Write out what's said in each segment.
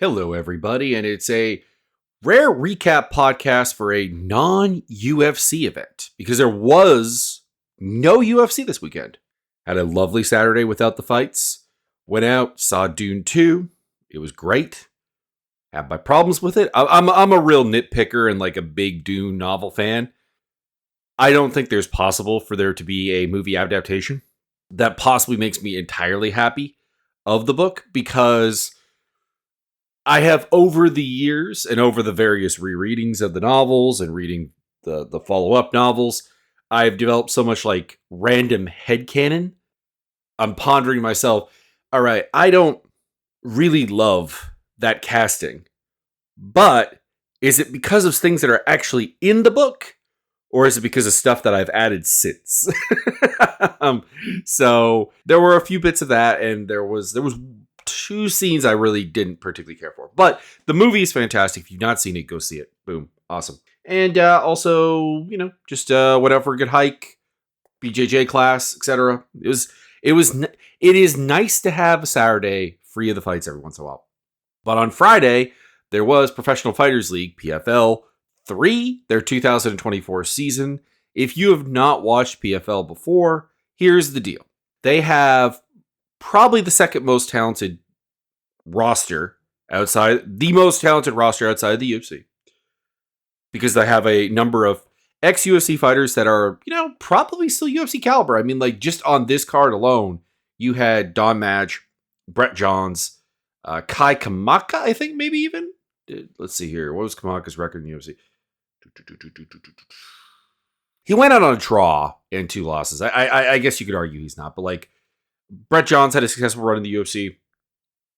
Hello, everybody, and it's a rare recap podcast for a non-UFC event because there was no UFC this weekend. Had a lovely Saturday without the fights. Went out, saw Dune 2. It was great. Had my problems with it. I'm a real nitpicker and like a big Dune novel fan. I don't think there's possible for there to be a movie adaptation that possibly makes me entirely happy of the book because I have, over the years and over the various rereadings of the novels and reading the follow-up novels, I've developed so much like random headcanon. I'm pondering myself, all right, I don't really love that casting, but is it because of things that are actually in the book? Or is it because of stuff that I've added since? So there were a few bits of that, and there was two scenes I really didn't particularly care for. But the movie is fantastic. If you've not seen it, go see it. Boom. Awesome. And also, just went out for a good hike, BJJ class, etc. It is nice to have a Saturday free of the fights every once in a while. But on Friday, there was Professional Fighters League, PFL 3, their 2024 season. If you have not watched PFL before, here's the deal. They have probably the second most talented roster outside, the most talented roster outside of the UFC. Because they have a number of ex-UFC fighters that are, probably still UFC caliber. I mean, like, just on this card alone, you had Don Madge, Brett Johns, Kai Kamaka, I think, maybe even. Let's see here. What was Kamaka's record in the UFC? He went out on a draw and 2 losses. I guess you could argue he's not, but like, Brett Johns had a successful run in the UFC.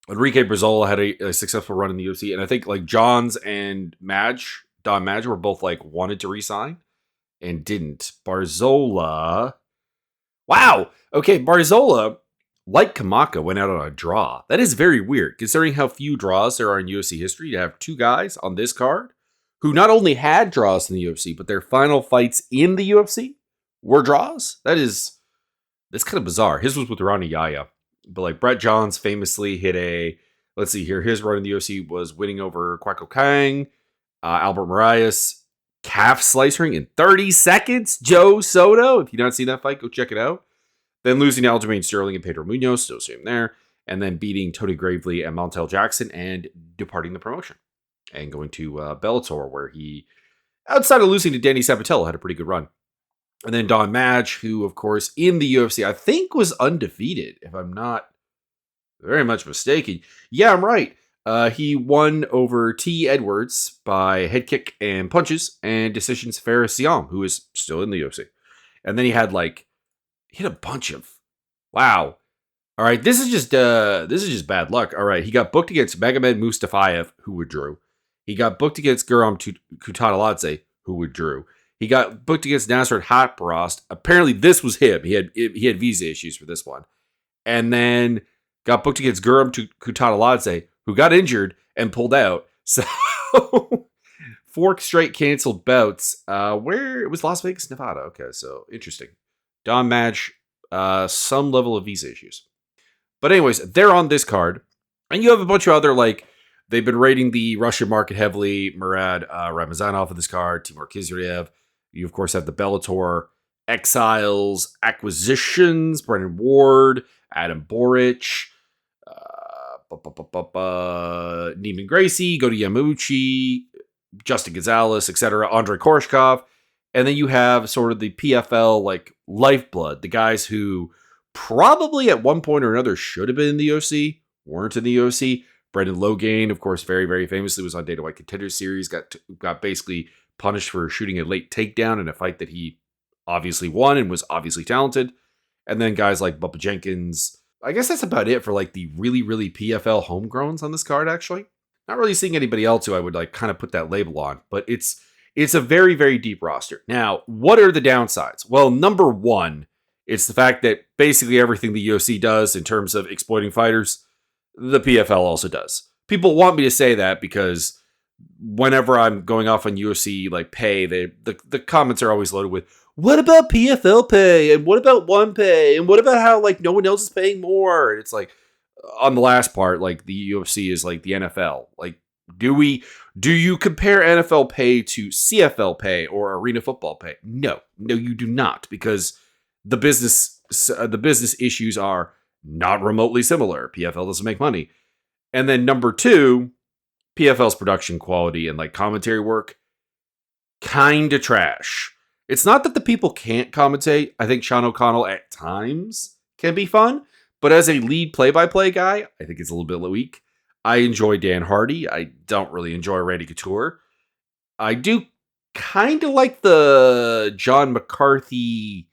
Enrique Brizola had a successful run in the UFC. And I think like Johns and Don Madge were both like wanted to resign and didn't. Barzola. Wow. Okay. Barzola, like Kamaka, went out on a draw. That is very weird considering how few draws there are in UFC history to have 2 guys on this card who not only had draws in the UFC, but their final fights in the UFC were draws. That's kind of bizarre. His was with Rani Yaya. But like Brett Johns famously hit let's see here, his run in the UFC was winning over Kwaku Kang, Albert Marias, calf slice ring in 30 seconds. Joe Soto. If you've not seen that fight, go check it out. Then losing to Aljamain Sterling and Pedro Munoz, still same there. And then beating Tony Gravely and Montel Jackson and departing the promotion. And going to Bellator, where he, outside of losing to Danny Sabatello, had a pretty good run. And then Don Madge, who, of course, in the UFC, I think was undefeated, if I'm not very much mistaken. Yeah, I'm right. He won over T. Edwards by head kick and punches and decisions Faris Siam, who is still in the UFC. And then he had a bunch of, wow. All right, this is just bad luck. All right, he got booked against Magomed Mustafayev, who withdrew. He got booked against Guram Kutataladze, who withdrew. He got booked against Nasrat Hatparast. Apparently, this was him. He had visa issues for this one. And then got booked against Guram Kutataladze, who got injured and pulled out. So, 4 straight canceled bouts. Where it was Las Vegas, Nevada. Okay, so interesting. Don Madge, some level of visa issues. But anyways, they're on this card. And you have a bunch of other, they've been rating the Russian market heavily. Murad Ramazanov on this card, Timur Kizriev. You, of course, have the Bellator Exiles acquisitions, Brennan Ward, Adam Boric, Neiman Gracie, Goto Yamauchi, Justin Gonzalez, etc., Andrei Korshkov. And then you have sort of the PFL, lifeblood, the guys who probably at one point or another should have been in the UFC, weren't in the UFC. Brendan Logain, of course, very, very famously was on Dana White Contender Series, got basically punished for shooting a late takedown in a fight that he obviously won and was obviously talented. And then guys like Bubba Jenkins. I guess that's about it for the really, really PFL homegrowns on this card, actually. Not really seeing anybody else who I would kind of put that label on, but it's a very, very deep roster. Now, what are the downsides? Well, number one, it's the fact that basically everything the UFC does in terms of exploiting fighters, the PFL also does. People want me to say that because whenever I'm going off on UFC pay, the comments are always loaded with, what about PFL pay? And what about one pay? And what about how no one else is paying more? And it's on the last part, like the UFC is like the NFL. Like, do you compare NFL pay to CFL pay or arena football pay? No, you do not, because the business issues are not remotely similar. PFL doesn't make money, and then number two, PFL's production quality and like commentary work, kind of trash. It's not that the people can't commentate. I think Sean O'Connell at times can be fun, but as a lead play-by-play guy, I think it's a little bit weak. I enjoy Dan Hardy. I don't really enjoy Randy Couture. I do kind of like the John McCarthy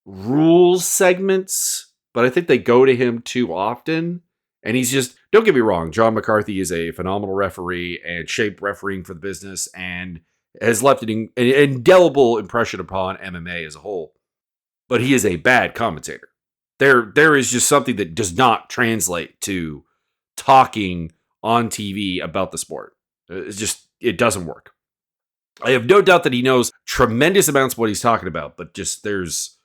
rules segments, but I think they go to him too often. And he's just, don't get me wrong, John McCarthy is a phenomenal referee and shaped refereeing for the business and has left an indelible impression upon MMA as a whole. But he is a bad commentator. There is just something that does not translate to talking on TV about the sport. It doesn't work. I have no doubt that he knows tremendous amounts of what he's talking about, but just there's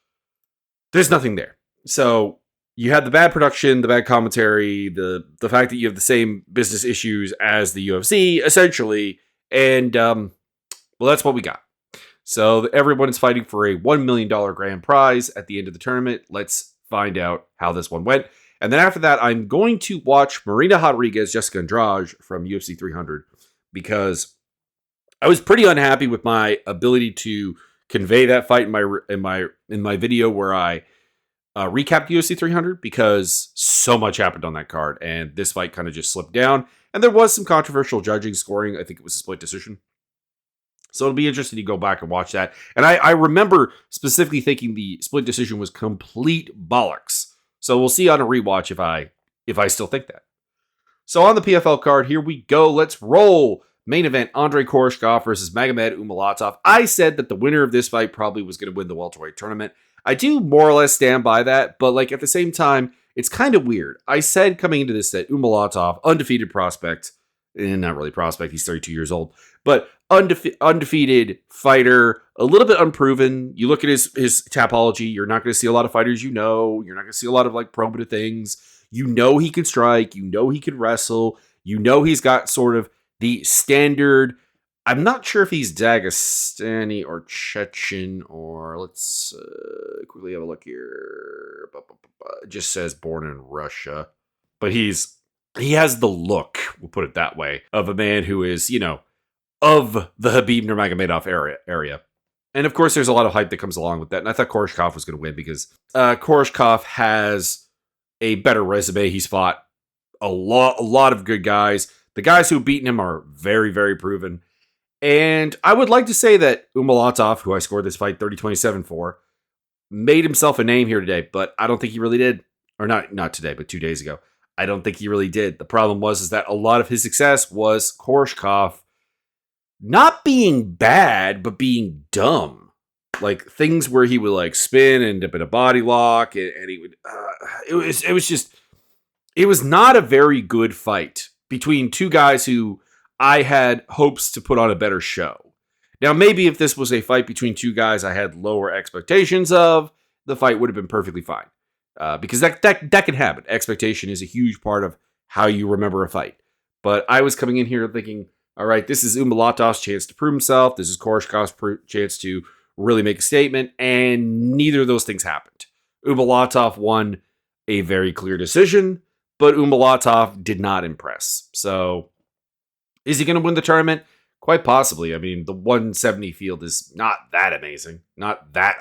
nothing there. So you have the bad production, the bad commentary, the fact that you have the same business issues as the UFC, essentially, and well, that's what we got. So everyone is fighting for a $1 million grand prize at the end of the tournament. Let's find out how this one went. And then after that, I'm going to watch Marina Rodriguez, Jessica Andrade from UFC 300, because I was pretty unhappy with my ability to convey that fight in my video where I recapped UFC 300, because so much happened on that card, and this fight kind of just slipped down. And there was some controversial judging scoring. I think it was a split decision. So it'll be interesting to go back and watch that. And I remember specifically thinking the split decision was complete bollocks. So we'll see on a rewatch if I still think that. So on the PFL card, here we go. Let's roll. Main event, Andrei Koreshkov versus Magomed Umalatov. I said that the winner of this fight probably was going to win the welterweight tournament. I do more or less stand by that, but like at the same time, it's kind of weird. I said coming into this that Umalatov, undefeated prospect, and not really prospect, he's 32 years old, but undefeated fighter, a little bit unproven. You look at his tapology, you're not going to see a lot of fighters you're not going to see a lot of like probative things. You know he can strike, you know he can wrestle, you know he's got sort of the standard. I'm not sure if he's Dagestani or Chechen, or let's quickly have a look here. It just says born in Russia, but he has the look, we'll put it that way, of a man who is, of the Khabib Nurmagomedov area. And of course, there's a lot of hype that comes along with that. And I thought Koreshkov was going to win because Koreshkov has a better resume. He's fought a lot of good guys. The guys who've beaten him are very, very proven. And I would like to say that Umalatov, who I scored this fight 30-27 for, made himself a name here today, but I don't think he really did. Or not today, but 2 days ago. I don't think he really did. The problem was that a lot of his success was Koreshkov not being bad, but being dumb. Like things where he would like spin and dip in a body lock, and he would. It was not a very good fight between two guys who I had hopes to put on a better show. Now, maybe if this was a fight between two guys I had lower expectations of, the fight would have been perfectly fine. Because that can happen. Expectation is a huge part of how you remember a fight. But I was coming in here thinking, all right, this is Umalatov's chance to prove himself. This is Koreshkov's chance to really make a statement. And neither of those things happened. Umalatov won a very clear decision, but Umalatov did not impress. So, is he going to win the tournament? Quite possibly. I mean, the 170 field is not that amazing. Not that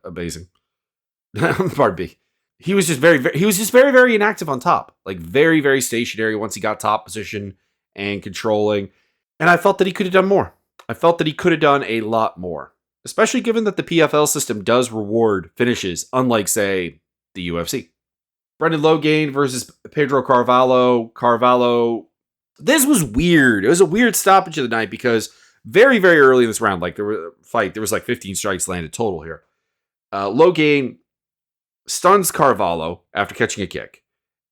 amazing. Pardon me. He was just very, very inactive on top. Like very, very stationary once he got top position and controlling. And I felt that he could have done more. I felt that he could have done a lot more. Especially given that the PFL system does reward finishes, unlike, say, the UFC. Brendan Lougane versus Pedro Carvalho. Carvalho, this was weird. It was a weird stoppage of the night because very, very early in this round, like there was like 15 strikes landed total here. Lougane stuns Carvalho after catching a kick,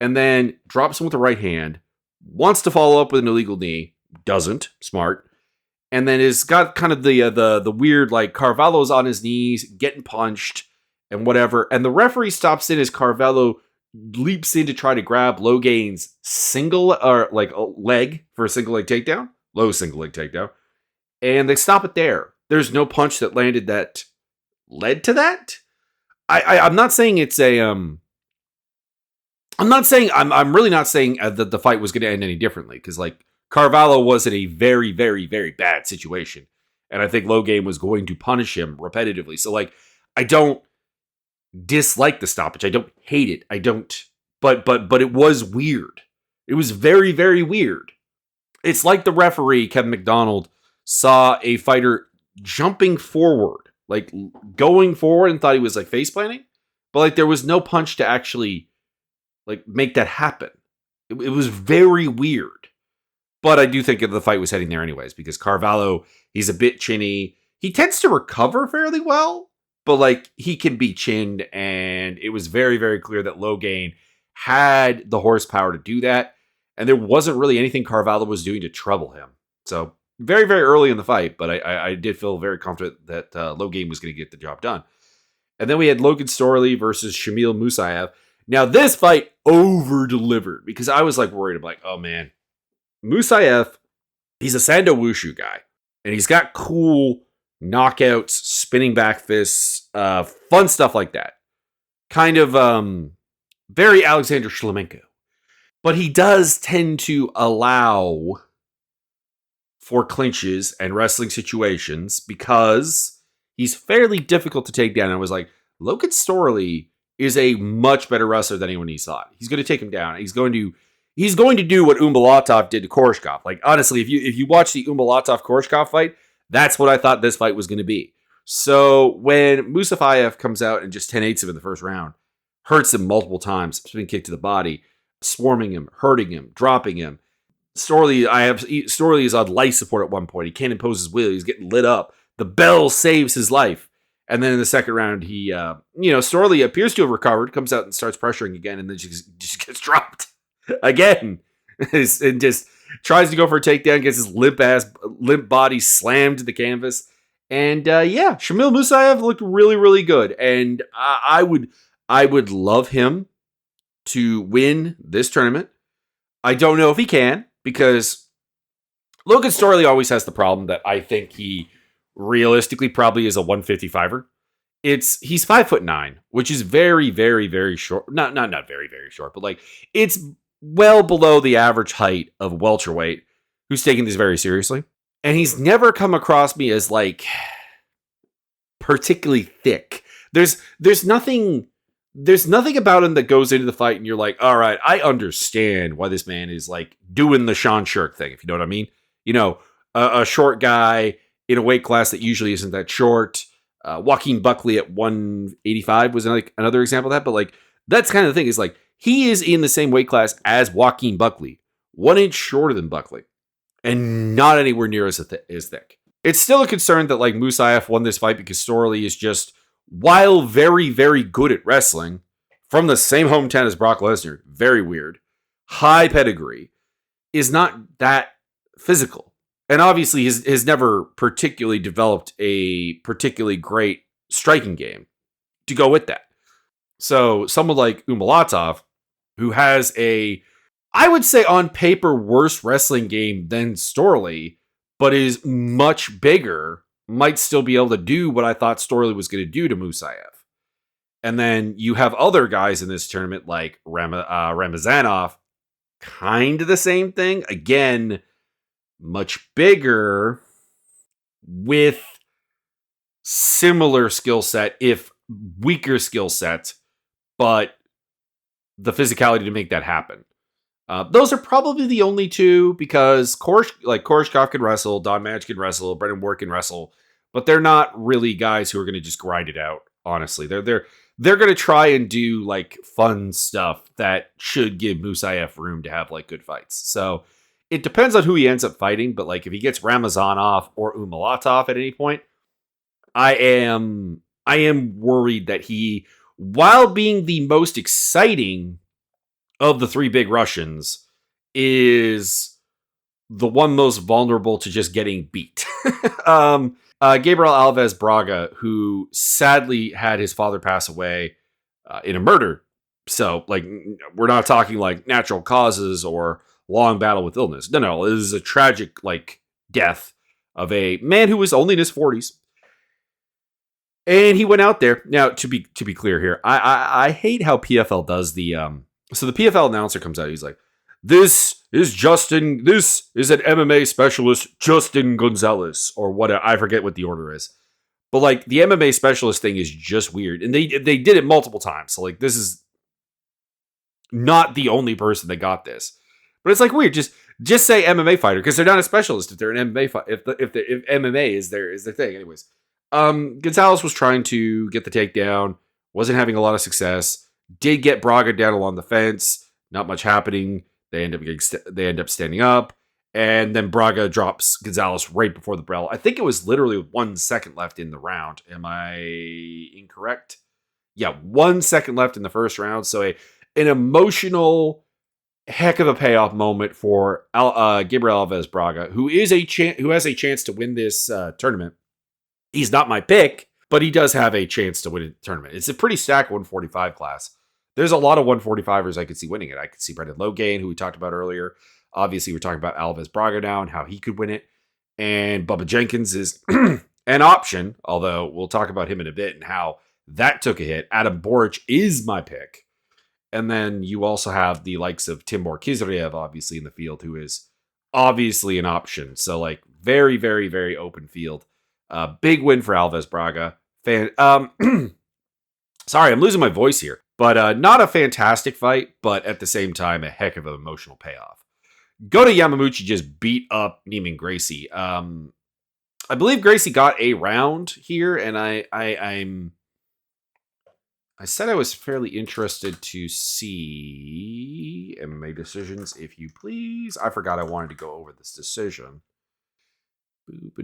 and then drops him with the right hand, wants to follow up with an illegal knee, doesn't, smart, and then has got kind of the weird, like, Carvalho's on his knees, getting punched, and whatever, and the referee stops in as Carvalho leaps in to try to grab Logain's single or like a leg for a single leg takedown, low single leg takedown, and they stop it there. There's no punch that landed that led to that. I'm not saying it's a I'm really not saying that the fight was going to end any differently, because like Carvalho was in a very, very, very bad situation, and I think Logain was going to punish him repetitively. So like, I don't dislike the stoppage. I don't hate it. I don't. But it was weird. It was very, very weird. It's like the referee Kevin McDonald saw a fighter jumping forward, like going forward, and thought he was like face planting, but like there was no punch to actually like make that happen. It was very weird. But I do think the fight was heading there anyways, because Carvalho, he's a bit chinny. He tends to recover fairly well, but like he can be chinned, and it was very, very clear that Logain had the horsepower to do that, and there wasn't really anything Carvalho was doing to trouble him. So very, very early in the fight, but I did feel very confident that Logain was going to get the job done. And then we had Logan Storley versus Shamil Musayev. Now this fight over-delivered, because I was like worried. I'm like, oh man, Musayev, he's a Sando Wushu guy, and he's got cool knockouts, spinning back fists, fun stuff like that. Kind of very Alexander Shlemenko. But he does tend to allow for clinches and wrestling situations because he's fairly difficult to take down. And I was like, Logan Storley is a much better wrestler than anyone he thought. He's going to take him down. He's going to do what Umbalatov did to Koreshkov. Like, honestly, if you watch the Umbalatov-Koreshkov fight, that's what I thought this fight was going to be. So when Musayev comes out and just 10-8s him in the first round, hurts him multiple times, spinning kick to the body, swarming him, hurting him, dropping him. Storley is on life support at one point. He can't impose his will. He's getting lit up. The bell saves his life. And then in the second round, he, Storley appears to have recovered, comes out and starts pressuring again, and then just gets dropped again. And just tries to go for a takedown, gets his limp body slammed to the canvas. And Shamil Musayev looked really, really good. And I would love him to win this tournament. I don't know if he can, because Logan Storley always has the problem that I think he realistically probably is a 155er. He's 5'9", which is very, very, very short. Not very, very short, but like it's well below the average height of a welterweight who's taking this very seriously. And he's never come across me as like particularly thick. There's nothing about him that goes into the fight and you're like, all right, I understand why this man is like doing the Sean Shirk thing, if you know what I mean. You know, a short guy in a weight class that usually isn't that short. Joaquin Buckley at 185 was like another example of that. But like, that's kind of the thing, is like, he is in the same weight class as Joaquin Buckley, 1 inch shorter than Buckley, and not anywhere near as thick. It's still a concern that like Musayev won this fight because Storley is just, while very, very good at wrestling, from the same hometown as Brock Lesnar, very weird, high pedigree, is not that physical. And obviously has never particularly developed a particularly great striking game to go with that. So someone like Umbalatov, who has I would say on paper, worse wrestling game than Storley, but is much bigger, might still be able to do what I thought Storley was going to do to Musayev. And then you have other guys in this tournament like Ramazanov, kind of the same thing. Again, much bigger with similar skill set, if weaker skill set, but the physicality to make that happen. Those are probably the only two, because Koreshkov can wrestle, Don Madge can wrestle, Brendan Ward can wrestle, but they're not really guys who are going to just grind it out. Honestly, they're going to try and do like fun stuff that should give Musayev room to have like good fights. So it depends on who he ends up fighting, but like if he gets Ramazanov or Umbalatov at any point, I am worried that he, while being the most exciting of the three big Russians, is the one most vulnerable to just getting beat. Gabriel Alves Braga, who sadly had his father pass away in a murder So, like, we're not talking like natural causes or long battle with illness. No, it is a tragic, like, death of a man who was only in his 40s. And he went out there. Now, to be clear here, I hate how PFL does the so the PFL announcer comes out, he's like, this is an MMA specialist, Justin Gonzalez, or what, I forget what the order is. But like the MMA specialist thing is just weird. And they did it multiple times. So like this is not the only person that got this. But it's like weird. Just say MMA fighter, because they're not a specialist if they're an MMA fighter. If MMA is their thing. Anyways. Gonzalez was trying to get the takedown, wasn't having a lot of success. Did get Braga down along the fence. Not much happening. They end up standing up, and then Braga drops Gonzalez right before the bell. I think it was literally 1 second left in the round. Am I incorrect? Yeah, 1 second left in the first round. So an emotional, heck of a payoff moment for Gabriel Alves Braga, who has a chance to win this tournament. He's not my pick, but he does have a chance to win a tournament. It's a pretty stacked 145 class. There's a lot of 145ers I could see winning it. I could see Brendan Logain, who we talked about earlier. Obviously, we're talking about Alves Braga now and how he could win it. And Bubba Jenkins is an option, although we'll talk about him in a bit and how that took a hit. Adam Boric is my pick. And then you also have the likes of Timur Kizriev, obviously, in the field, who is obviously an option. So, like, very, very, very open field. Big win for Alves Braga. Sorry, I'm losing my voice here. But not a fantastic fight, but at the same time, a heck of an emotional payoff. Goto Yamamuchi just beat up Neiman Gracie. I believe Gracie got a round here, and I said I was fairly interested to see MMA decisions, if you please. I forgot I wanted to go over this decision. There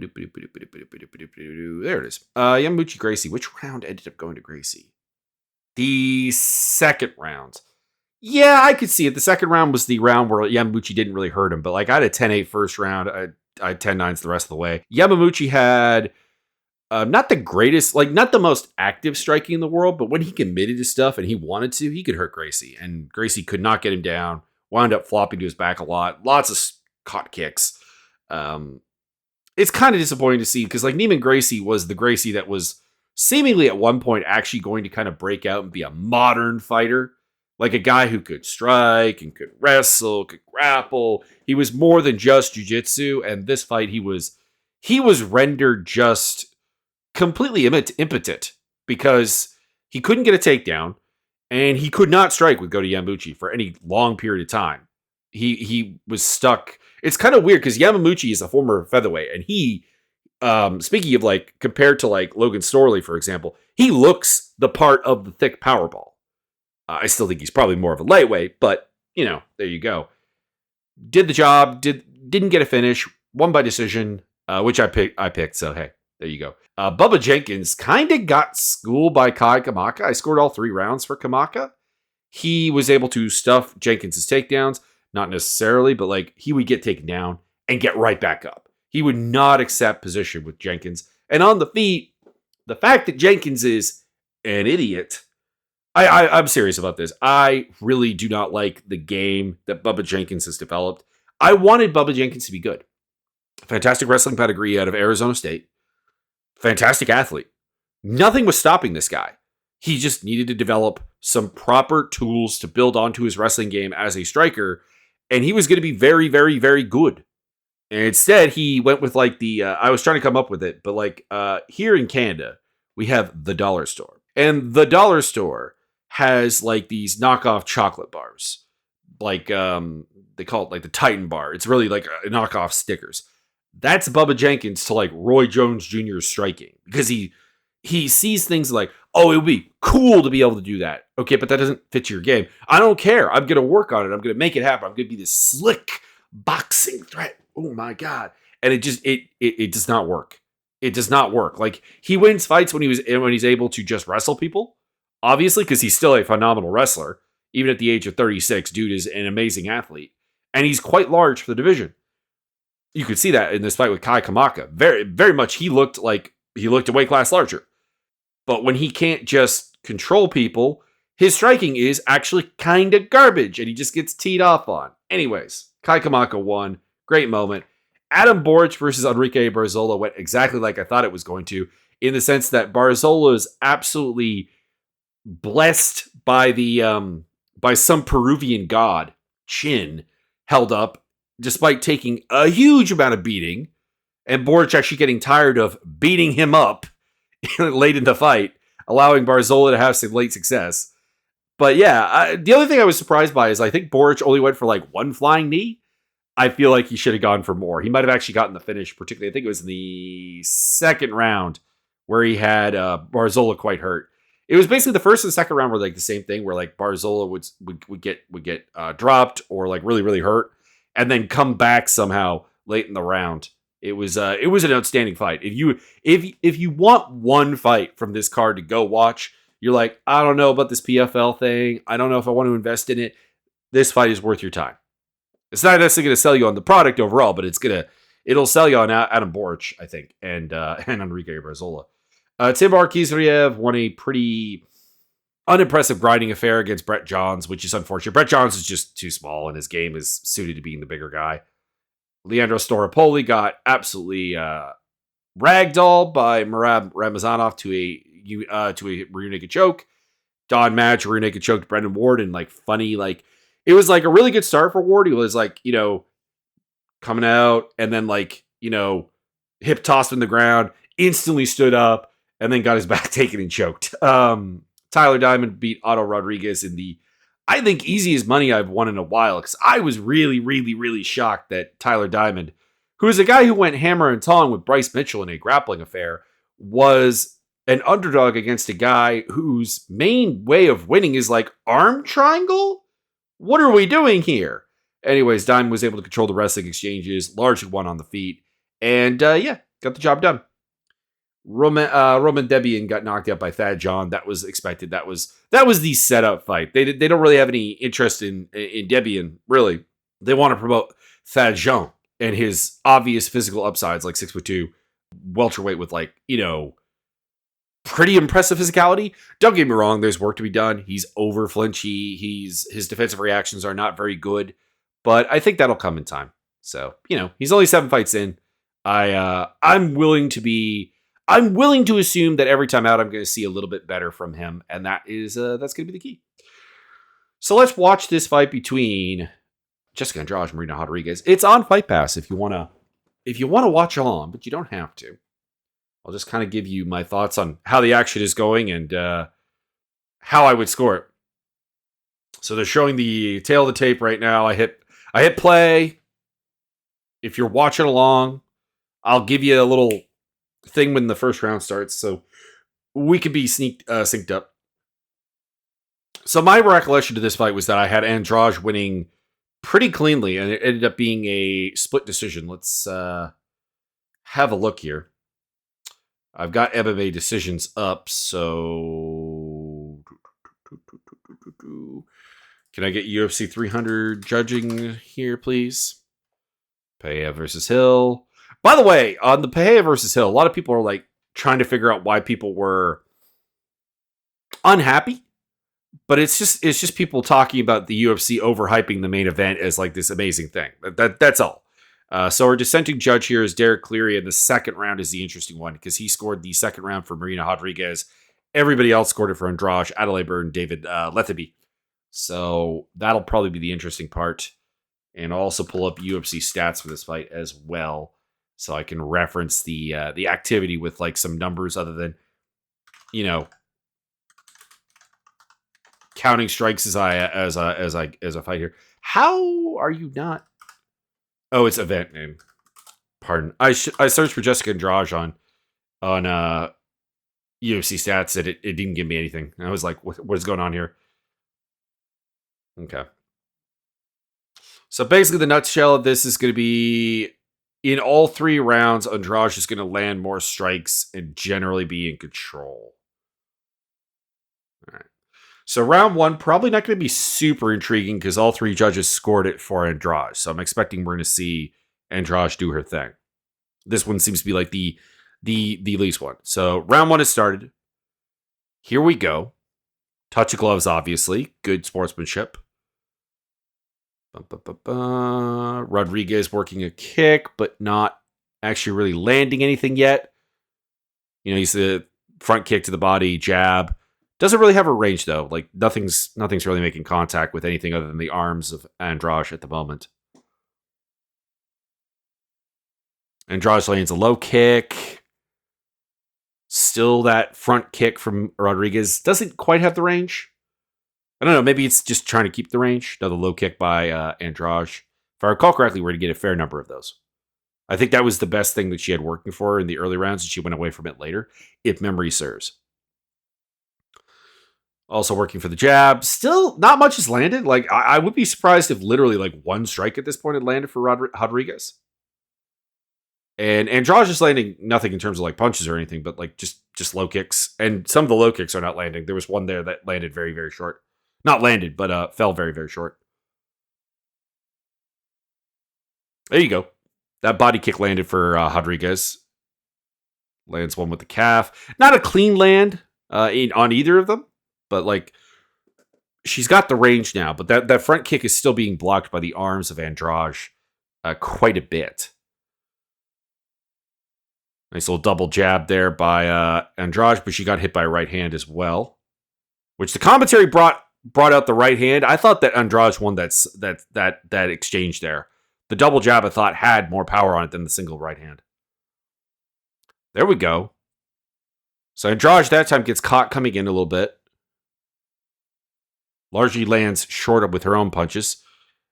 it is. Yamamuchi Gracie. Which round ended up going to Gracie? The second round. Yeah, I could see it. The second round was the round where Yamamuchi didn't really hurt him, but like I had a 10-8 first round. I had 10-9s the rest of the way. Yamamuchi had not the greatest, like not the most active striking in the world, but when he committed to stuff and he wanted to, he could hurt Gracie. And Gracie could not get him down. Wound up flopping to his back a lot. Lots of caught kicks. It's kind of disappointing to see because like Neiman Gracie was the Gracie that was seemingly at one point actually going to kind of break out and be a modern fighter. Like a guy who could strike and could wrestle, could grapple. He was more than just jiu-jitsu. And this fight, he was rendered just completely impotent because he couldn't get a takedown and he could not strike with Goto Yamamuchi for any long period of time. He was stuck. It's kind of weird because Yamamuchi is a former featherweight and he, speaking of like, compared to like Logan Storley, for example, he looks the part of the thick powerball. I still think he's probably more of a lightweight, but, you know, there you go. Did the job, didn't get a finish, won by decision, which I picked, so hey, there you go. Bubba Jenkins kind of got schooled by Kai Kamaka. I scored all 3 rounds for Kamaka. He was able to stuff Jenkins' takedowns, not necessarily, but like he would get taken down and get right back up. He would not accept position with Jenkins. And on the feet, the fact that Jenkins is an idiot, I'm serious about this. I really do not like the game that Bubba Jenkins has developed. I wanted Bubba Jenkins to be good. Fantastic wrestling pedigree out of Arizona State. Fantastic athlete. Nothing was stopping this guy. He just needed to develop some proper tools to build onto his wrestling game as a striker, and he was going to be very, very, very good. And instead, he went with like I was trying to come up with it, but like here in Canada, we have the Dollar Store. And the Dollar Store has like these knockoff chocolate bars. Like they call it like the Titan bar. It's really like a knockoff stickers. That's Bubba Jenkins to like Roy Jones Jr.'s striking. Because he sees things like, oh, it would be cool to be able to do that. Okay, but that doesn't fit your game. I don't care. I'm going to work on it. I'm going to make it happen. I'm going to be this slick boxing threat. Oh my God. And it does not work. It does not work. Like he wins fights when he's able to just wrestle people. Obviously, because he's still a phenomenal wrestler. Even at the age of 36, dude is an amazing athlete. And he's quite large for the division. You could see that in this fight with Kai Kamaka. Very, very much he looked a weight class larger. But when he can't just control people, his striking is actually kind of garbage, and he just gets teed off on. Anyways, Kai Kamaka won. Great moment. Adam Boric versus Enrique Barzola went exactly like I thought it was going to, in the sense that Barzola is absolutely blessed by by some Peruvian god, Chin, held up, despite taking a huge amount of beating, and Boric actually getting tired of beating him up late in the fight, allowing Barzola to have some late success. But yeah, the other thing I was surprised by is I think Boric only went for like one flying knee. I feel like he should have gone for more. He might have actually gotten the finish, particularly I think it was in the second round where he had Barzola quite hurt. It was basically the first and second round were like the same thing, where like Barzola would get dropped or like really really hurt, and then come back somehow late in the round. It was an outstanding fight. If you want one fight from this card to go watch, you're like, I don't know about this PFL thing. I don't know if I want to invest in it. This fight is worth your time. It's not necessarily going to sell you on the product overall, but it'll sell you on Adam Boric, I think, and Enrique Barzola. Timur Khizriev won a pretty unimpressive grinding affair against Brett Johns, which is unfortunate. Brett Johns is just too small, and his game is suited to being the bigger guy. Leandro Staropoli got absolutely ragdolled by Murad Ramazanov to a rear naked choke. Don Madge rear naked choked Brendan Ward, and like funny, like it was like a really good start for Ward. He was like, coming out and then like, hip tossed in the ground, instantly stood up, and then got his back taken and choked. Tyler Diamond beat Otto Rodriguez in the, I think, easiest money I've won in a while, because I was really, really, really shocked that Tyler Diamond, who is a guy who went hammer and tong with Bryce Mitchell in a grappling affair, was an underdog against a guy whose main way of winning is like arm triangle? What are we doing here? Anyways, Diamond was able to control the wrestling exchanges, largely won on the feet, and got the job done. Roman Debian got knocked out by Thad John. That was expected. That was the setup fight. They don't really have any interest in Debian, really. They want to promote Thad John and his obvious physical upsides, like 6'2", welterweight with pretty impressive physicality. Don't get me wrong, there's work to be done. He's over flinchy. His defensive reactions are not very good, but I think that'll come in time. So, he's only 7 fights in. I'm willing to assume that every time out, I'm going to see a little bit better from him, and that's going to be the key. So let's watch this fight between Jessica Andrade and Marina Rodriguez. It's on Fight Pass if you want to watch on, but you don't have to. I'll just kind of give you my thoughts on how the action is going and how I would score it. So they're showing the tail of the tape right now. I hit play. If you're watching along, I'll give you a little thing when the first round starts, so we could be synced up. So my recollection to this fight was that I had Andrade winning pretty cleanly, and it ended up being a split decision. Let's have a look here. I've got MMA decisions up, so can I get UFC 300 judging here, please? Pereira versus Hill. By the way, on the Pereira versus Hill, a lot of people are like trying to figure out why people were unhappy, but it's just people talking about the UFC overhyping the main event as like this amazing thing. That's all. So our dissenting judge here is Derek Cleary, and the second round is the interesting one because he scored the second round for Marina Rodriguez. Everybody else scored it for Andrade, Adelaide and David Letheby. So that'll probably be the interesting part. And I'll also pull up UFC stats for this fight as well, so I can reference the activity with like some numbers other than, counting strikes as I fight here. How are you not? Oh, it's event name. Pardon. I searched for Jessica Andrade on UFC stats, and it didn't give me anything. I was like, what is going on here? Okay. So basically, the nutshell of this is going to be, in all 3 rounds, Andrade is going to land more strikes and generally be in control. All right. So round 1, probably not going to be super intriguing because all 3 judges scored it for Andrade. So I'm expecting we're going to see Andrade do her thing. This one seems to be like the least one. So round 1 has started. Here we go. Touch of gloves, obviously. Good sportsmanship. Rodriguez working a kick, but not actually really landing anything yet. He's the front kick to the body, jab. Doesn't really have a range though. Like nothing's really making contact with anything other than the arms of Andrade at the moment. Andrade lands a low kick. Still that front kick from Rodriguez. Doesn't quite have the range. I don't know. Maybe it's just trying to keep the range. Another low kick by Andrade. If I recall correctly, we're going to get a fair number of those. I think that was the best thing that she had working for her in the early rounds, and she went away from it later, if memory serves. Also working for the jab. Still, not much has landed. Like, I would be surprised if literally like one strike at this point had landed for Rodriguez. And Andrade is landing nothing in terms of like punches or anything, but like just low kicks. And some of the low kicks are not landing. There was one there that landed very, very short. Not landed, but fell very, very short. There you go. That body kick landed for Rodriguez. Lands one with the calf. Not a clean land on either of them, but like she's got the range now. But that front kick is still being blocked by the arms of Andrade quite a bit. Nice little double jab there by Andrade, but she got hit by a right hand as well, which the commentary brought out the right hand. I thought that Andrade won that exchange there. The double jab, I thought, had more power on it than the single right hand. There we go. So Andrade that time gets caught coming in a little bit. Largely lands short with her own punches.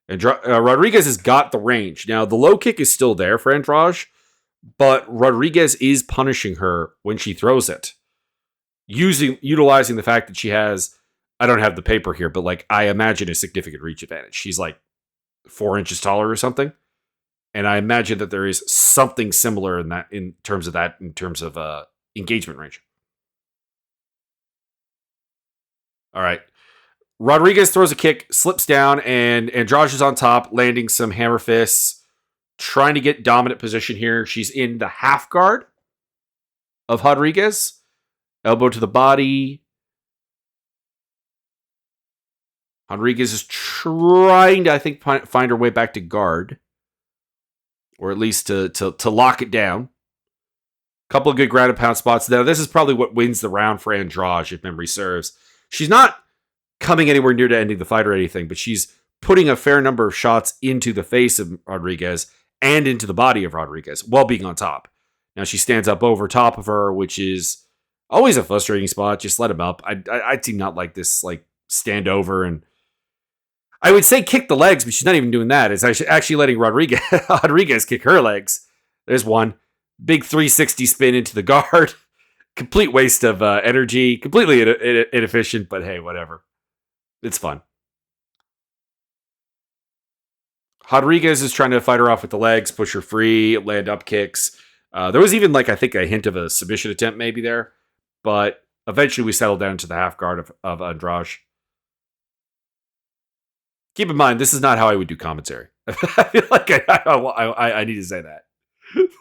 Rodriguez has got the range. Now, the low kick is still there for Andrade, but Rodriguez is punishing her when she throws it. Utilizing the fact that she has, I don't have the paper here, but like I imagine a significant reach advantage. She's like 4 inches taller or something. And I imagine that there is something similar in terms of engagement range. All right. Rodriguez throws a kick, slips down, and Andrade is on top, landing some hammer fists, trying to get dominant position here. She's in the half guard of Rodriguez. Elbow to the body. Rodriguez is trying to, I think, find her way back to guard. Or at least to lock it down. Couple of good ground and pound spots. Now, this is probably what wins the round for Andrade, if memory serves. She's not coming anywhere near to ending the fight or anything, but she's putting a fair number of shots into the face of Rodriguez and into the body of Rodriguez while being on top. Now, she stands up over top of her, which is always a frustrating spot. Just let him up. I do not like this, like, stand over and I would say kick the legs, but she's not even doing that. It's actually letting Rodriguez kick her legs. There's one. Big 360 spin into the guard. Complete waste of energy. Completely inefficient, but hey, whatever. It's fun. Rodriguez is trying to fight her off with the legs, push her free, land up kicks. There was even, like, I think a hint of a submission attempt maybe there. But eventually we settled down to the half guard of Andrade. Keep in mind, this is not how I would do commentary. I feel like I need to say that.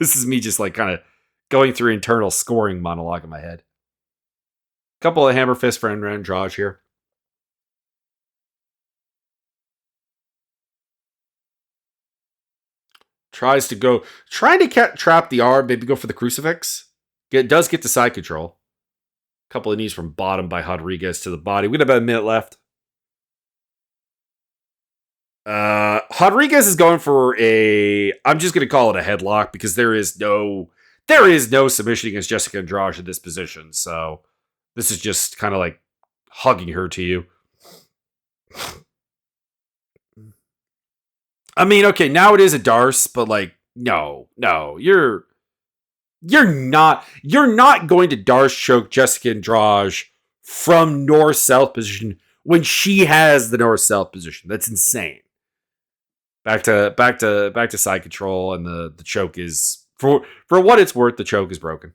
This is me just like kind of going through internal scoring monologue in my head. Couple of hammer fists for Andrade here. Trying to trap the arm, maybe go for the crucifix. Does get the side control. Couple of knees from bottom by Rodriguez to the body. We got about a minute left. Rodriguez is going for I'm just going to call it a headlock because there is no submission against Jessica Andrade in this position. So this is just kind of like hugging her to you. I mean, okay, now it is a Darce, but like, no, you're not going to Darce choke Jessica Andrade from north-south position when she has the north-south position. That's insane. Back to side control, and the choke is for what it's worth. The choke is broken.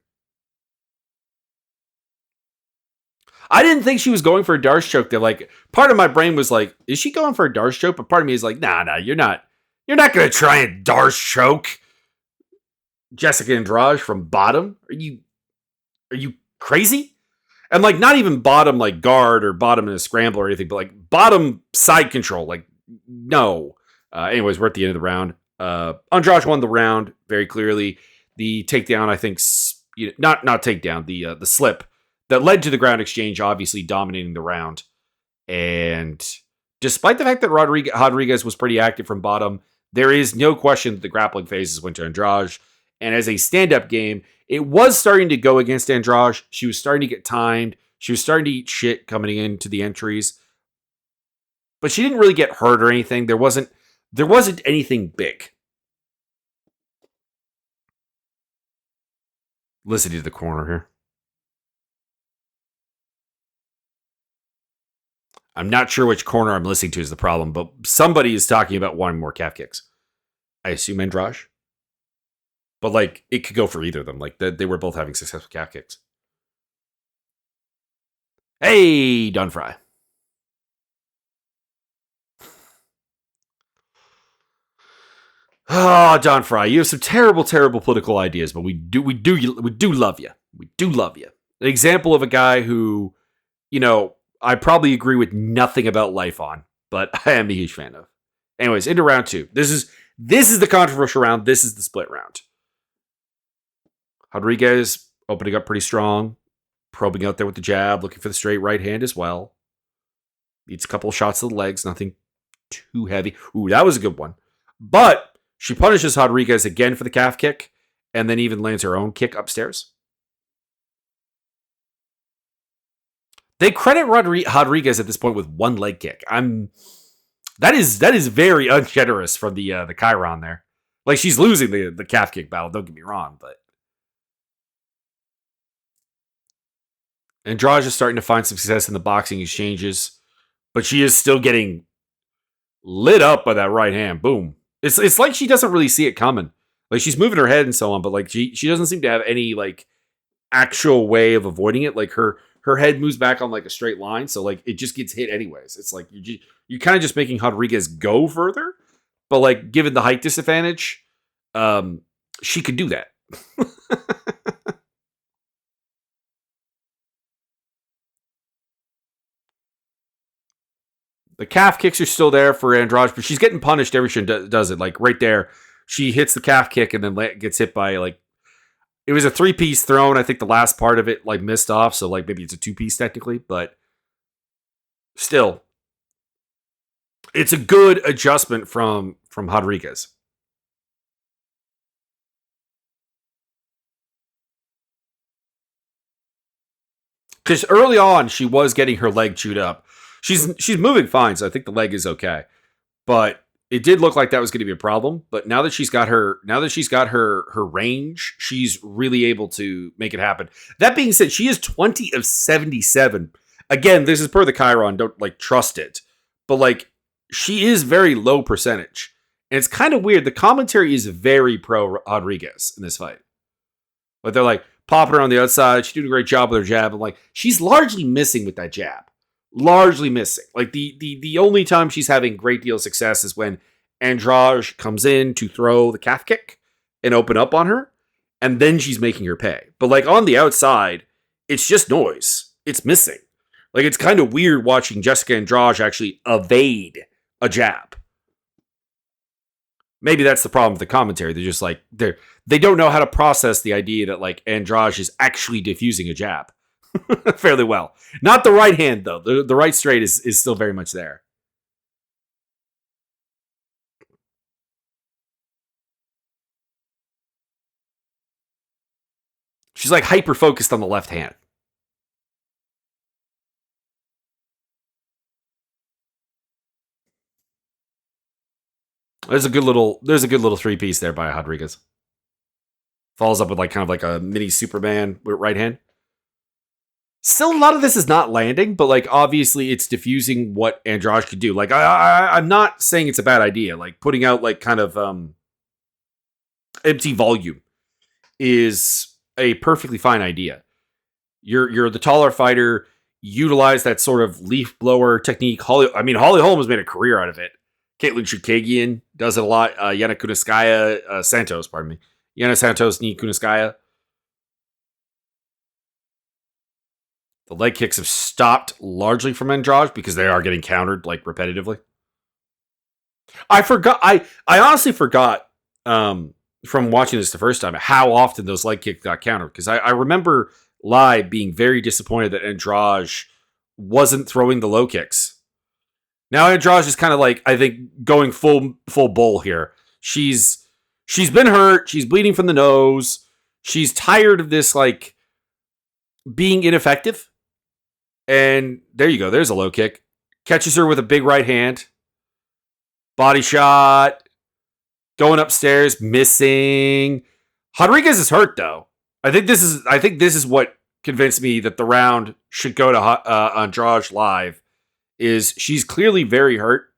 I didn't think she was going for a Darce choke there. Like, part of my brain was like, is she going for a Darce choke? But part of me is like, nah, you're not going to try and Darce choke Jessica Andrade from bottom. Are you crazy? And like not even bottom like guard or bottom in a scramble or anything, but like bottom side control. Like no. Anyways, we're at the end of the round. Andrade won the round very clearly. The takedown, I think, not takedown, the slip that led to the ground exchange, obviously dominating the round. And despite the fact that Rodriguez was pretty active from bottom, there is no question that the grappling phases went to Andrade. And as a stand-up game, it was starting to go against Andrade. She was starting to get timed. She was starting to eat shit coming into the entries. But she didn't really get hurt or anything. There wasn't anything big. Listening to the corner here. I'm not sure which corner I'm listening to is the problem, but somebody is talking about wanting more calf kicks. I assume Andrade. But like, it could go for either of them. Like, they were both having successful calf kicks. Hey, Don Fry. Oh, Don Fry, you have some terrible, terrible political ideas, but we do love you. We do love you. An example of a guy who, I probably agree with nothing about life on, but I am a huge fan of. Anyways, into round 2. This is the controversial round. This is the split round. Rodriguez opening up pretty strong, probing out there with the jab, looking for the straight right hand as well. Needs a couple of shots to the legs, nothing too heavy. Ooh, that was a good one. But she punishes Rodriguez again for the calf kick, and then even lands her own kick upstairs. They credit Rodriguez at this point with one leg kick. That is very ungenerous from the Chiron there. Like, she's losing the calf kick battle, don't get me wrong, but Andrade is starting to find some success in the boxing exchanges, but she is still getting lit up by that right hand. Boom. It's like she doesn't really see it coming. Like, she's moving her head and so on, but like she doesn't seem to have any like actual way of avoiding it. Like her head moves back on like a straight line, so like it just gets hit anyways. It's like you're kind of just making Rodriguez go further, but like given the height disadvantage, she could do that. The calf kicks are still there for Andrade, but she's getting punished every she does it. Like right there, she hits the calf kick and then gets hit by like, it was a 3-piece thrown. I think the last part of it like missed off, so like maybe it's a 2-piece technically, but still, it's a good adjustment from Rodriguez. Because early on, she was getting her leg chewed up. She's moving fine, so I think the leg is okay. But it did look like that was going to be a problem. But now that she's got her range, she's really able to make it happen. That being said, she is 20 of 77. Again, this is per the Chiron. Don't like trust it, but like she is very low percentage, and it's kind of weird. The commentary is very pro Rodriguez in this fight, but they're like popping her on the outside. She's doing a great job with her jab. I'm like, she's largely missing with that jab. Largely missing. Like the only time she's having great deal of success is when Andrade comes in to throw the calf kick and open up on her, and then she's making her pay. But like on the outside, it's just noise. It's missing. Like it's kind of weird watching Jessica Andrade actually evade a jab. Maybe that's the problem with the commentary. They're just like they don't know how to process the idea that like Andrade is actually diffusing a jab fairly well. Not the right hand though. The right straight is still very much there. She's like hyper focused on the left hand. There's a good little 3-piece there by Rodriguez. Follows up with like kind of like a mini Superman with right hand. Still, a lot of this is not landing, but like obviously it's diffusing what Andrade could do. Like I'm not saying it's a bad idea. Like putting out like kind of empty volume is a perfectly fine idea. You're the taller fighter. Utilize that sort of leaf blower technique. Holly Holm has made a career out of it. Caitlin Chukagian does it a lot. Yana Kuniskaya, Santos, pardon me. Yana Santos, Ni Kuniskaya. The leg kicks have stopped largely from Andrade because they are getting countered like repetitively. I forgot. I honestly forgot from watching this the first time how often those leg kicks got countered, because I remember live being very disappointed that Andrade wasn't throwing the low kicks. Now Andrade is kind of like, I think, going full bull here. She's been hurt. She's bleeding from the nose. She's tired of this like being ineffective. And there you go. There's a low kick. Catches her with a big right hand. Body shot. Going upstairs. Missing. Rodriguez is hurt though. I think this is what convinced me that the round should go to Andrade live. Is she's clearly very hurt.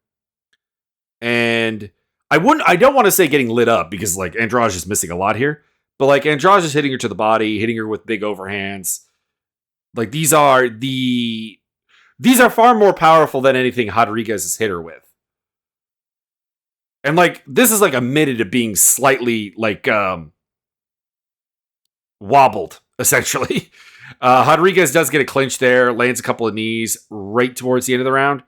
And I don't want to say getting lit up, because like Andrade is missing a lot here. But like Andrade is hitting her to the body, hitting her with big overhands. Like these are far more powerful than anything Rodriguez has hit her with. And like this is like a minute of being slightly like wobbled, essentially. Rodriguez does get a clinch there, lands a couple of knees right towards the end of the round.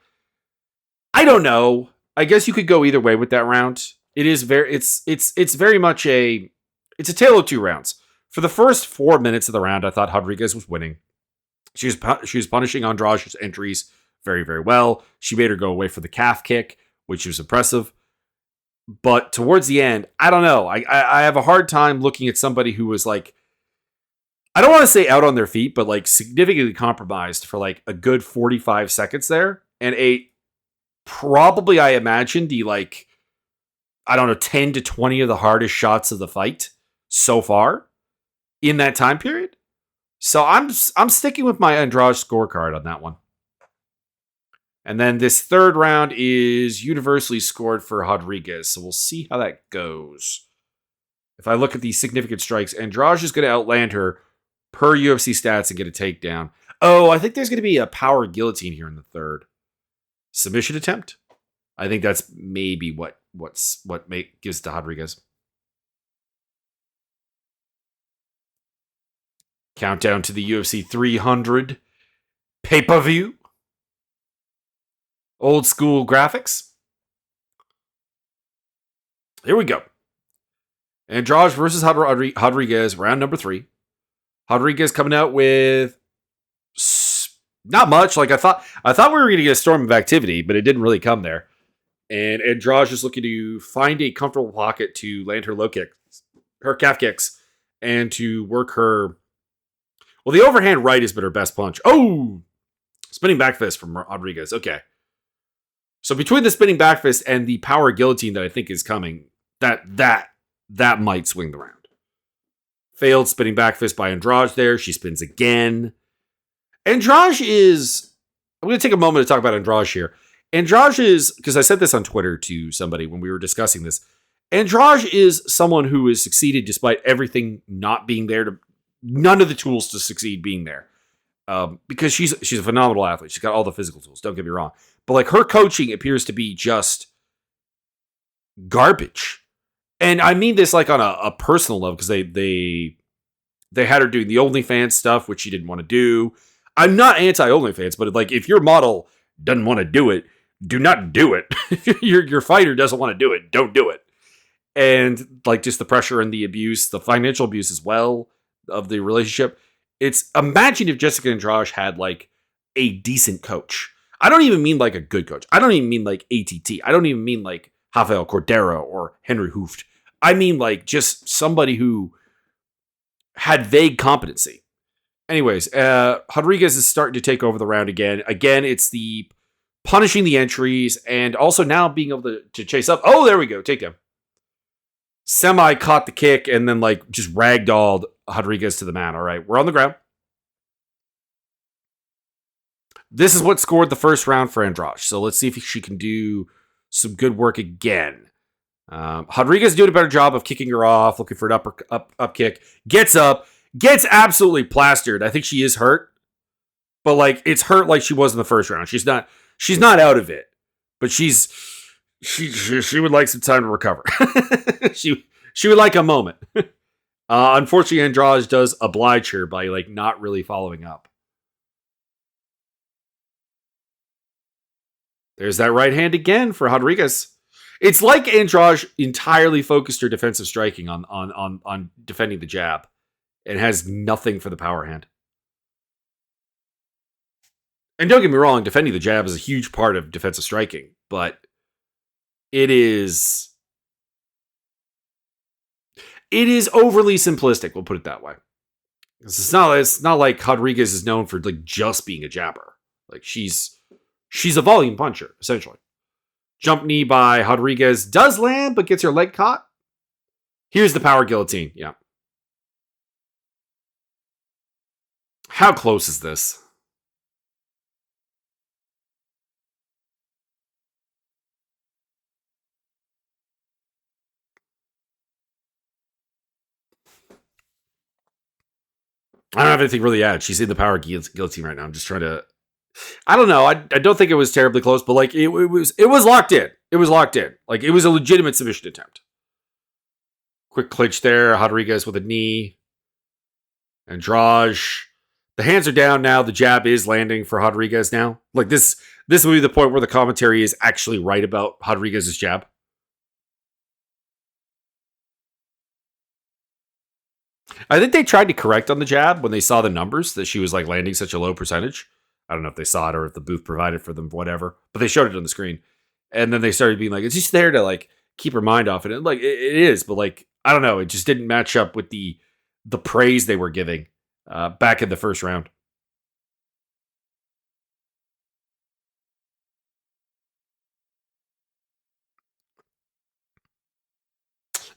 I don't know. I guess you could go either way with that round. It is it's very much a tale of two rounds. For the first 4 minutes of the round, I thought Rodriguez was winning. She was punishing Andrade's entries very, very well. She made her go away for the calf kick, which was impressive. But towards the end, I don't know. I have a hard time looking at somebody who was like, I don't want to say out on their feet, but like significantly compromised for like a good 45 seconds there. And probably, I imagine, the like, I don't know, 10 to 20 of the hardest shots of the fight so far in that time period. So I'm sticking with my Andrade scorecard on that one. And then this third round is universally scored for Rodriguez. So we'll see how that goes. If I look at the significant strikes, Andrade is going to outland her per UFC stats and get a takedown. Oh, I think there's going to be a power guillotine here in the third. Submission attempt. I think that's maybe what gives it to Rodriguez. Countdown to the UFC 300 pay-per-view. Old school graphics. Here we go. Andrade versus Rodriguez, round number 3. Rodriguez coming out with not much. Like I thought we were going to get a storm of activity, but it didn't really come there. And Andrade is looking to find a comfortable pocket to land her low kicks, her calf kicks, and to work her. Well, the overhand right has been her best punch. Oh, spinning back fist from Rodriguez. Okay. So between the spinning back fist and the power guillotine that I think is coming, that might swing the round. Failed spinning back fist by Andrade there. She spins again. Andrade is... I'm going to take a moment to talk about Andrade here. Andrade is... Because I said this on Twitter to somebody when we were discussing this. Andrade is someone who has succeeded despite everything not being there to... None of the tools to succeed being there. Because she's a phenomenal athlete. She's got all the physical tools. Don't get me wrong. But like her coaching appears to be just garbage. And I mean this like on a personal level, because they had her doing the OnlyFans stuff, which she didn't want to do. I'm not anti-OnlyFans, but like if your model doesn't want to do it, do not do it. Your fighter doesn't want to do it, don't do it. And like just the pressure and the abuse, the financial abuse as well of the relationship. Imagine if Jessica Andrade had like a decent coach. I don't even mean like a good coach. I don't even mean like ATT. I don't even mean like Rafael Cordero or Henry Hooft. I mean like just somebody who had vague competency. Anyways, Rodriguez is starting to take over the round again. Again, it's the punishing the entries and also now being able to chase up. Oh, there we go. Takedown. Semi caught the kick and then like just ragdolled Rodriguez to the mat. All right, we're on the ground. This is what scored the first round for Andrade. So let's see if she can do some good work again. Rodriguez doing a better job of kicking her off, looking for an up kick. Gets up, gets absolutely plastered. I think she is hurt, but like it's hurt like she was in the first round. She's not out of it, but she would like some time to recover. she would like a moment. Unfortunately, Andrade does oblige her by like not really following up. There's that right hand again for Rodriguez. It's like Andrade entirely focused her defensive striking on defending the jab and has nothing for the power hand. And don't get me wrong, defending the jab is a huge part of defensive striking, but it is overly simplistic, we'll put it that way. It's not like Rodriguez is known for like just being a jabber. Like she's a volume puncher, essentially. Jump knee by Rodriguez does land, but gets her leg caught. Here's the power guillotine. Yeah. How close is this? I don't have anything really to add. She's in the power guillotine right now. I'm just trying to. I don't know. I don't think it was terribly close, but like it was locked in. It was locked in. Like it was a legitimate submission attempt. Quick clinch there. Rodriguez with a knee. Andrade. The hands are down now. The jab is landing for Rodriguez now. Like this will be the point where the commentary is actually right about Rodriguez's jab. I think they tried to correct on the jab when they saw the numbers that she was like landing such a low percentage. I don't know if they saw it or if the booth provided for them, whatever. But they showed it on the screen, and then they started being like, "It's just there to like keep her mind off it." And like it is, but like I don't know, it just didn't match up with the praise they were giving back in the first round.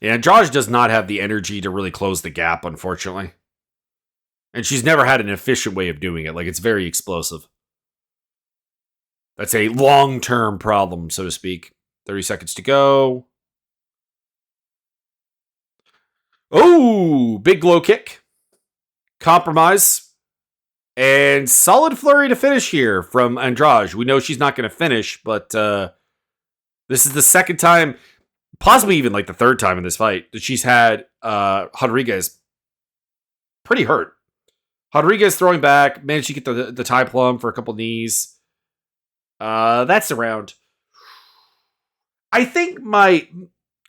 Yeah, Andrade does not have the energy to really close the gap, unfortunately. And she's never had an efficient way of doing it. Like, it's very explosive. That's a long-term problem, so to speak. 30 seconds to go. Oh, big low kick. Compromise. And solid flurry to finish here from Andrade. We know she's not going to finish, but this is the second time, possibly even like the third time in this fight, that she's had Rodriguez pretty hurt. Rodriguez throwing back, managed to get the tie plum for a couple knees. That's the round. I think my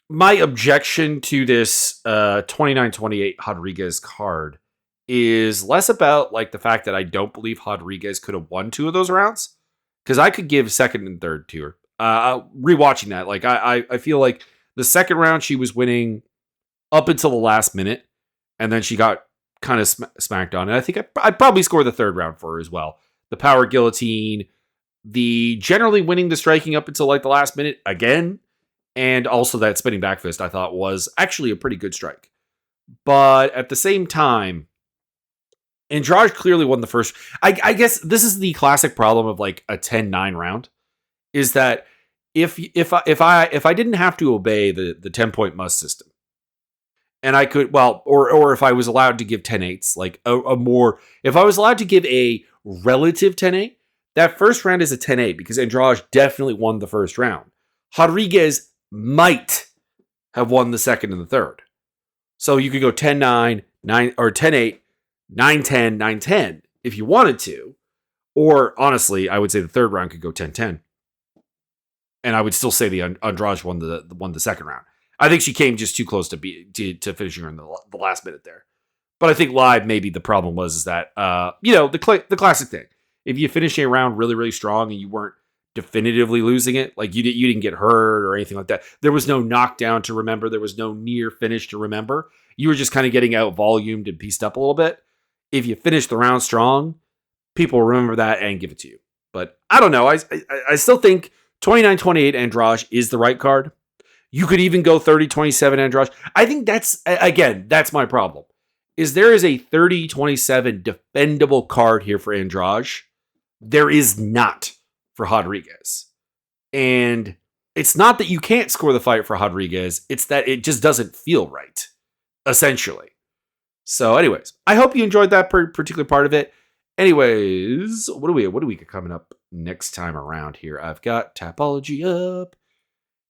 objection to this 29-28 Rodriguez card is less about like the fact that I don't believe Rodriguez could have won two of those rounds, because I could give second and third to her. Rewatching that, like I feel like the second round she was winning up until the last minute, and then she got kind of smacked on. And I think I'd probably score the third round for her as well. The power guillotine, the generally winning the striking up until like the last minute again, and also that spinning back fist I thought was actually a pretty good strike. But at the same time, Andrade clearly won the first. I guess this is the classic problem of like a 10-9 round, is that if I didn't have to obey the 10-point must system, and I could, well, or if I was allowed to give 10-8s, like a more, if I was allowed to give a relative 10-8, that first round is a 10-8 because Andrade definitely won the first round. Rodriguez might have won the second and the third. So you could go 10-9, 9, or 10-8, 9-10, 9-10 if you wanted to. Or honestly, I would say the third round could go 10-10. And I would still say the Andrade won the second round. I think she came just too close to finishing her in the last minute there. But I think live, maybe the problem was that the classic thing. If you finish a round really, really strong and you weren't definitively losing it, like you didn't get hurt or anything like that, there was no knockdown to remember, there was no near finish to remember. You were just kind of getting out volumed and pieced up a little bit. If you finish the round strong, people remember that and give it to you. But I don't know. I still think 29-28 Andrade is the right card. You could even go 30-27 Andrade. I think that's my problem. Is there is a 30-27 defendable card here for Andrade. There is not for Rodriguez. And it's not that you can't score the fight for Rodriguez. It's that it just doesn't feel right, essentially. So anyways, I hope you enjoyed that particular part of it. Anyways, what do we got coming up next time around here? I've got Tapology up.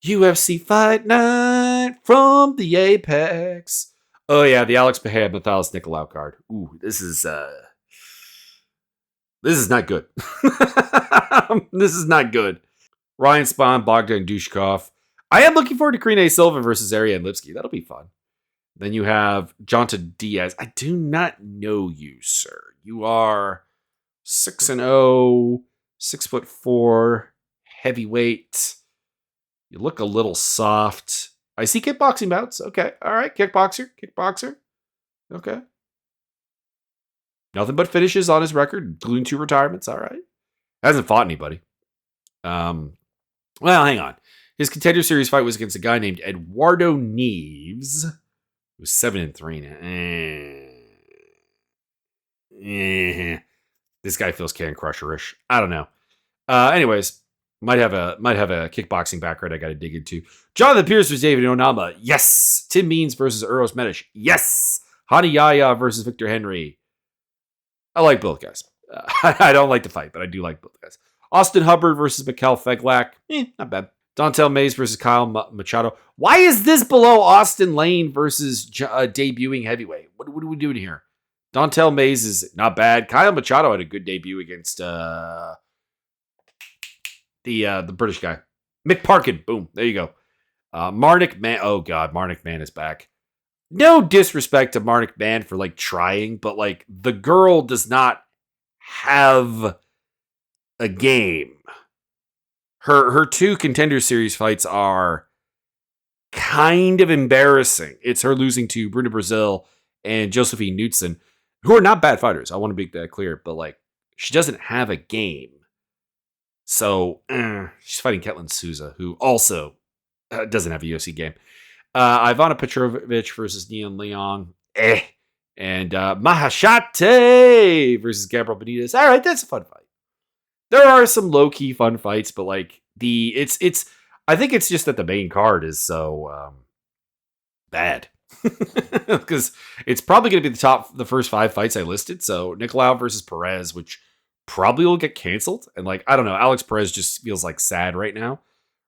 UFC Fight Night from the Apex. Oh yeah, the Alex Pereira Mathalis Nicolau card. Ooh, this is not good. This is not good. Ryan Spahn, Bogdan Dushkov. I am looking forward to Karine Silva versus Ariane Lipsky. That'll be fun. Then you have Jonta Diaz. I do not know you, sir. You are 6-0, 6'4", heavyweight. You look a little soft. I see kickboxing bouts. Okay. All right. Kickboxer. Okay. Nothing but finishes on his record, including 2 retirements. All right. Hasn't fought anybody. Well, hang on. His Contender Series fight was against a guy named Eduardo Neves, who's 7-3 now. This guy feels Can Crusher-ish. I don't know. Anyways, might have a kickboxing background I got to dig into. Jonathan Pierce versus David Onama. Yes. Tim Means versus Eros Medish. Yes. Hani Yahya versus Victor Henry. I like both guys. I don't like the fight, but I do like both guys. Austin Hubbard versus Mikhail Feglak. Not bad. Dontel Mays versus Kyle Machado. Why is this below Austin Lane versus debuting heavyweight? What are we doing here? Dontel Mays is not bad. Kyle Machado had a good debut against the British guy. Mick Parkin. Boom. There you go. Marnik Man. Oh, God. Marnik Man is back. No disrespect to Marnik Man for, like, trying, but, like, the girl does not have a game. Her 2 Contender Series fights are kind of embarrassing. It's her losing to Bruna Brazil and Josephine Knudsen, who are not bad fighters. I want to make that clear, but, like, she doesn't have a game. So, she's fighting Ketlin Souza, who also doesn't have a UFC game. Ivana Petrovic versus Neon Leon. And Mahashate versus Gabriel Benitez. All right, that's a fun fight. There are some low-key fun fights, but like I think it's just that the main card is so bad. Because it's probably going to be the first 5 fights I listed. So Nicolau versus Perez, which probably will get canceled. And like, I don't know, Alex Perez just feels like sad right now.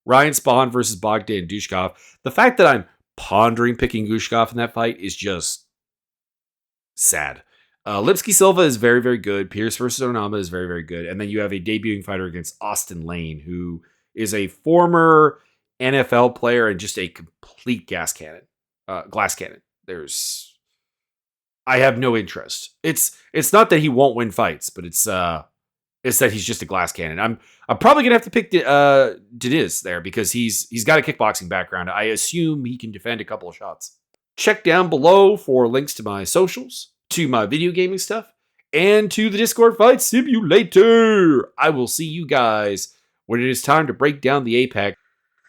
Ryan Spahn versus Bogdan Dushkov. The fact that I'm pondering picking Dushkov in that fight is just sad. Lipsky Silva is very, very good. Pierce versus Onama is very, very good. And then you have a debuting fighter against Austin Lane, who is a former NFL player and just a complete glass cannon. I have no interest. It's not that he won't win fights, but it's that he's just a glass cannon. I'm probably gonna have to pick Deniz there because he's got a kickboxing background. I assume he can defend a couple of shots. Check down below for links to my socials, to my video gaming stuff, and to the Discord Fight Simulator. I will see you guys when it is time to break down the APEC.